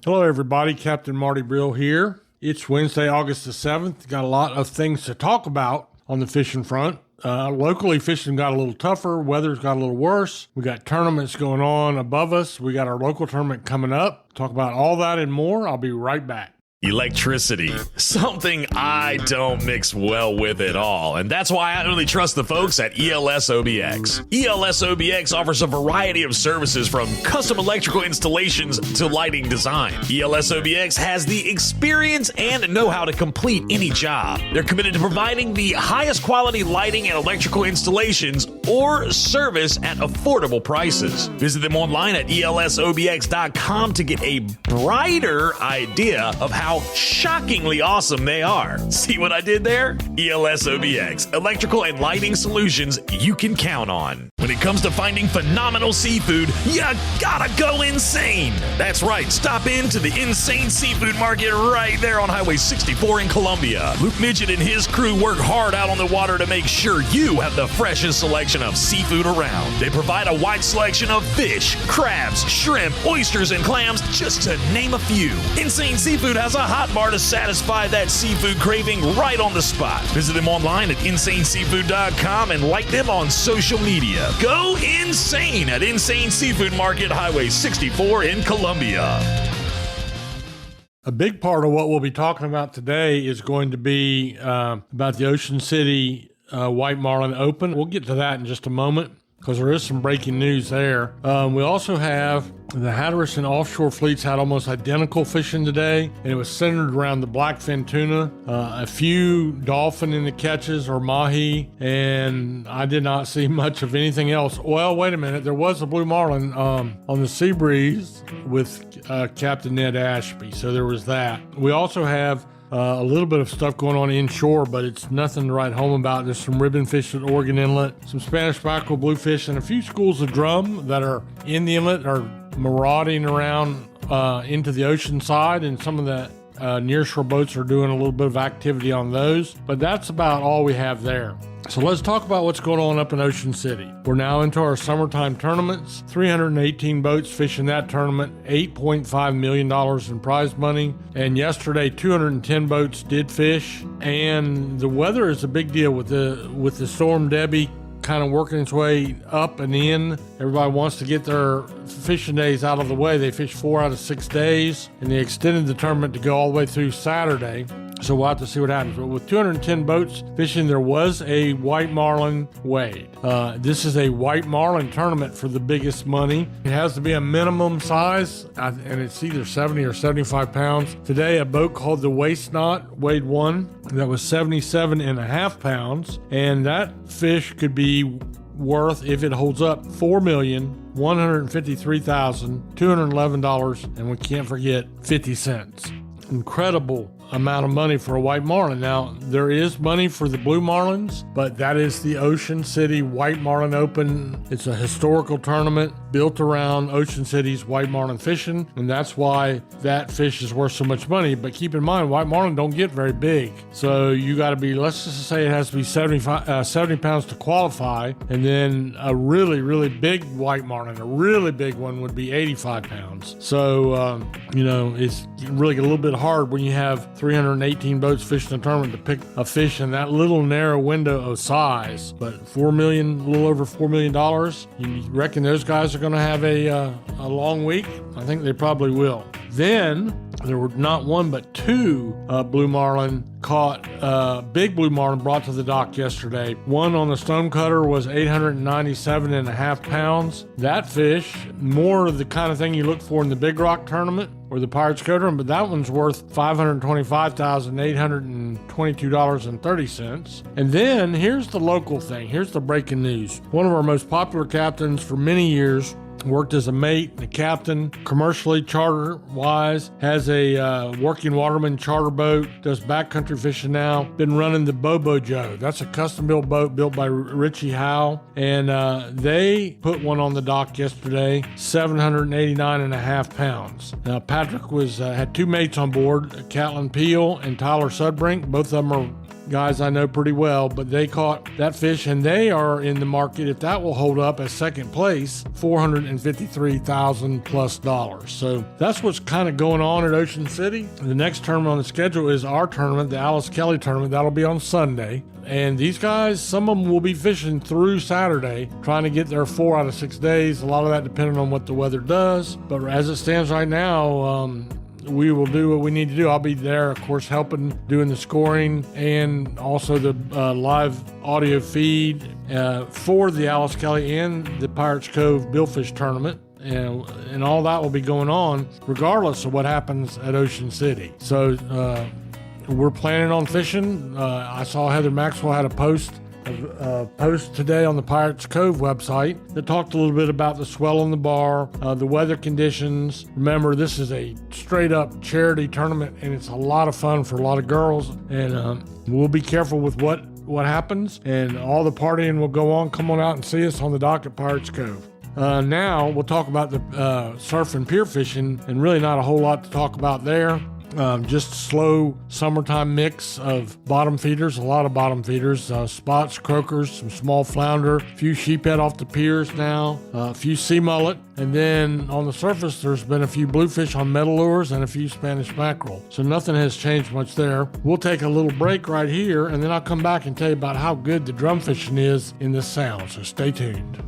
Hello, everybody. Captain Marty Brill here. It's Wednesday, August the 7th. Got a lot of things to talk about on the fishing front. Locally, fishing got a little tougher. Weather's got a little worse. We got tournaments going on above us. We got our local tournament coming up. Talk about all that and more. I'll be right back. Electricity, something I don't mix well with at all, and that's why I only trust the folks at ELS OBX. ELS OBX offers a variety of services from custom electrical installations to lighting design. ELS OBX has the experience and know-how to complete any job. They're committed to providing the highest quality lighting and electrical installations or service at affordable prices. Visit them online at elsobx.com to get a brighter idea of how shockingly awesome they are. See what I did there? ELS OBX, electrical and lighting solutions you can count on. When it comes to finding phenomenal seafood, you gotta go insane. That's right, stop into the Insane Seafood Market right there on Highway 64 in Columbia. Luke Midget and his crew work hard out on the water to make sure you have the freshest selection of seafood around. They provide a wide selection of fish, crabs, shrimp, oysters, and clams, just to name a few. Insane Seafood has a hot bar to satisfy that seafood craving right on the spot. Visit them online at insaneseafood.com and like them on social media. Go insane at Insane Seafood Market, Highway 64 in Columbia. A big part of what we'll be talking about today is going to be about the Ocean City White Marlin Open. We'll get to that in just a moment, because there is some breaking news there. We also have the Hatteras and offshore fleets had almost identical fishing today, and it was centered around the blackfin tuna, a few dolphin in the catches or mahi, and I did not see much of anything else. Well, wait a minute. There was a blue marlin on the sea breeze with Captain Ned Ashby, so there was that. We also have a little bit of stuff going on inshore, but it's nothing to write home about. There's some ribbon fish at Oregon Inlet, some Spanish mackerel, bluefish, and a few schools of drum that are in the inlet are marauding around into the ocean side, and some of the nearshore boats are doing a little bit of activity on those. But that's about all we have there. So let's talk about what's going on up in Ocean City. We're now into our summertime tournaments. 318 boats fishing that tournament, $8.5 million in prize money. And yesterday, 210 boats did fish. And the weather is a big deal with the storm Debby kind of working its way up and in. Everybody wants to get their fishing days out of the way. They fish 4 out of 6 days, and they extended the tournament to go all the way through Saturday. So we'll have to see what happens. But with 210 boats fishing, there was a white marlin weighed. This is a white marlin tournament for the biggest money. It has to be a minimum size, and it's either 70 or 75 pounds. Today, a boat called the Waist Knot weighed one that was 77.5 pounds, and that fish could be worth, if it holds up, $4,153,211, and we can't forget 50 cents. Incredible amount of money for a white marlin. Now, there is money for the blue marlins, but that is the Ocean City White Marlin Open. It's a historical tournament built around Ocean City's white marlin fishing, and that's why that fish is worth so much money. But keep in mind, white marlin don't get very big, so you got to be, let's just say it has to be 70 pounds to qualify, and then a really, really big white marlin, a really big one, would be 85 pounds. So, it's really a little bit hard when you have 318 boats fishing a tournament to pick a fish in that little narrow window of size. But a little over $4 million, you reckon those guys are going to have a long week? I think they probably will. Then there were not one but two blue marlin caught, big blue marlin brought to the dock yesterday. One on the stonecutter was 897.5 pounds. That fish, more of the kind of thing you look for in the Big Rock tournament or the Pirates Coder, but that one's worth $525,822.30. And then here's the local thing. Here's the breaking news. One of our most popular captains for many years, worked as a mate, a captain, commercially, charter-wise, has a working waterman charter boat, does backcountry fishing now, been running the Bobo Joe. That's a custom-built boat built by Richie Howe, and they put one on the dock yesterday, 789.5 pounds. Now, Patrick had two mates on board, Catlin Peel and Tyler Sudbrink. Both of them are guys I know pretty well, but they caught that fish, and they are in the market, if that will hold up, as second place, $453,000 plus. So that's what's kind of going on at Ocean City. The next tournament on the schedule is our tournament, the Alice Kelly tournament. That'll be on Sunday. And these guys, some of them will be fishing through Saturday, trying to get there 4 out of 6 days. A lot of that depending on what the weather does. But as it stands right now, we will do what we need to do. I'll be there, of course, helping, doing the scoring and also the live audio feed for the Alice Kelly and the Pirates Cove Billfish tournament. And all that will be going on regardless of what happens at Ocean City. So we're planning on fishing. I saw Heather Maxwell had a post today on the Pirates Cove website that talked a little bit about the swell on the bar, the weather conditions. Remember, this is a straight up charity tournament, and it's a lot of fun for a lot of girls. And we'll be careful with what happens, and all the partying will go on. Come on out and see us on the dock at Pirates Cove. Now we'll talk about the surf and pier fishing, and really not a whole lot to talk about there. Just slow summertime mix of bottom feeders, a lot of bottom feeders, spots, croakers, some small flounder, a few sheephead off the piers now, a few sea mullet, and then on the surface there's been a few bluefish on metal lures and a few Spanish mackerel. So nothing has changed much there. We'll take a little break right here, and then I'll come back and tell you about how good the drum fishing is in this sound, so stay tuned.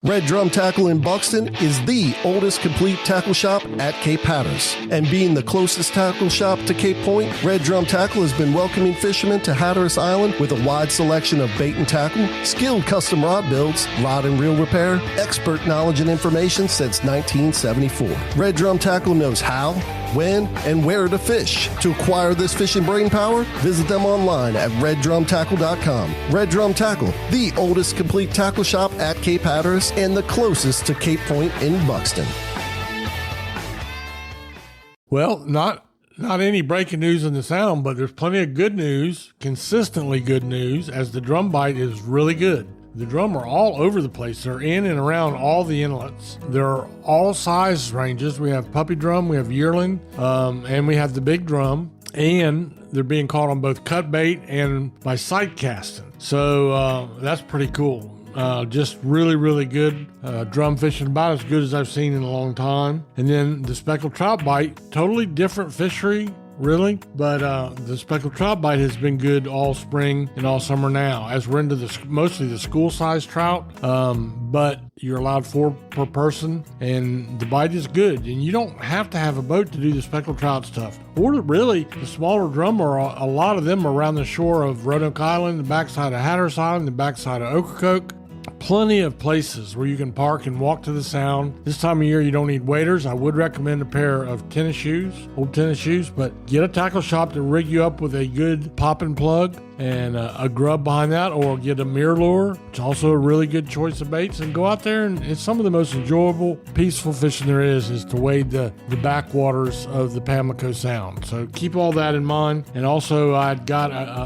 Red Drum Tackle in Buxton is the oldest complete tackle shop at Cape Hatteras. And being the closest tackle shop to Cape Point, Red Drum Tackle has been welcoming fishermen to Hatteras Island with a wide selection of bait and tackle, skilled custom rod builds, rod and reel repair, expert knowledge and information since 1974. Red Drum Tackle knows how, when, and where to fish. To acquire this fishing brain power, visit them online at reddrumtackle.com. Red Drum Tackle, the oldest complete tackle shop at Cape Hatteras and the closest to Cape Point in Buxton. Well, not any breaking news in the sound, but there's plenty of good news, consistently good news, as the drum bite is really good. The drum are all over the place. They're in and around all the inlets. They're all size ranges. We have puppy drum, we have yearling, and we have the big drum, and they're being caught on both cut bait and by sight casting. So that's pretty cool. Just really, really good drum fishing, about as good as I've seen in a long time. And then the speckled trout bite, totally different fishery, really, but the speckled trout bite has been good all spring and all summer now, as we're into mostly the school-sized trout, but you're allowed 4 per person, and the bite is good. And you don't have to have a boat to do the speckled trout stuff. Or really, the smaller drum, a lot of them are around the shore of Roanoke Island, the backside of Hatteras Island, the backside of Ocracoke. Plenty of places where you can park and walk to the sound. This time of year, you don't need waders. I would recommend a pair of tennis shoes, old tennis shoes, but get a tackle shop to rig you up with a good pop and plug and a grub behind that, or get a mirror lure. It's also a really good choice of baits, and go out there, and it's some of the most enjoyable, peaceful fishing there is to wade the backwaters of the Pamlico Sound. So keep all that in mind. And also, I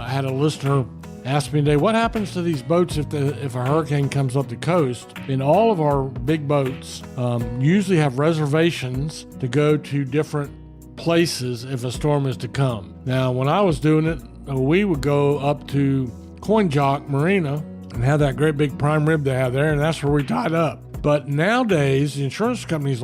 had a listener asked me today, what happens to these boats if a hurricane comes up the coast? And all of our big boats usually have reservations to go to different places if a storm is to come. Now, when I was doing it, we would go up to Coin Jock Marina and have that great big prime rib they have there, and that's where we tied up. But nowadays, the insurance companies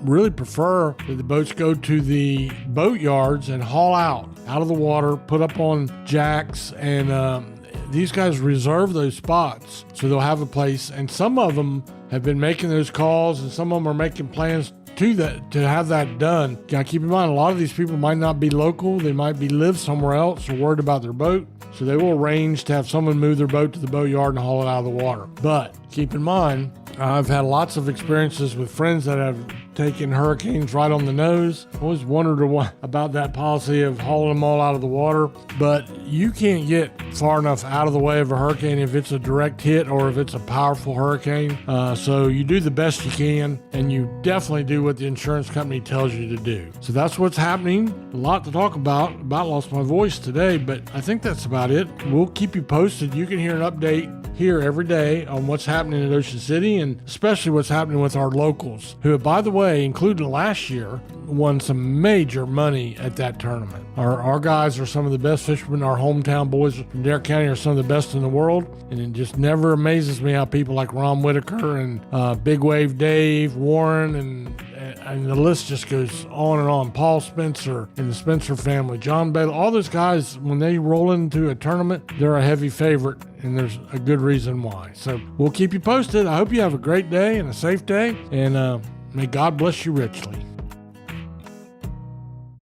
really prefer that the boats go to the boat yards and haul out of the water, put up on jacks, and these guys reserve those spots so they'll have a place. And some of them have been making those calls, and some of them are making plans to have that done. Gotta keep in mind, a lot of these people might not be local. They might live somewhere else or worried about their boat, so they will arrange to have someone move their boat to the boat yard and haul it out of the water. But keep in mind, I've had lots of experiences with friends that have taken hurricanes right on the nose. I always wondered about that policy of hauling them all out of the water, but you can't get far enough out of the way of a hurricane if it's a direct hit or if it's a powerful hurricane. So you do the best you can, and you definitely do what the insurance company tells you to do. So that's what's happening. A lot to talk about. Lost my voice today, but I think that's about it. We'll keep you posted. You can hear an update here every day on what's happening at Ocean City, and especially what's happening with our locals, who, by the way, way, including last year, won some major money at that tournament. Our guys are some of the best fishermen. Our hometown boys from Dare County are some of the best in the world. And it just never amazes me how people like Ron Whitaker and Big Wave Dave, Warren, and the list just goes on and on. Paul Spencer and the Spencer family, John Baylor, all those guys, when they roll into a tournament, they're a heavy favorite, and there's a good reason why. So we'll keep you posted. I hope you have a great day and a safe day, and may God bless you richly.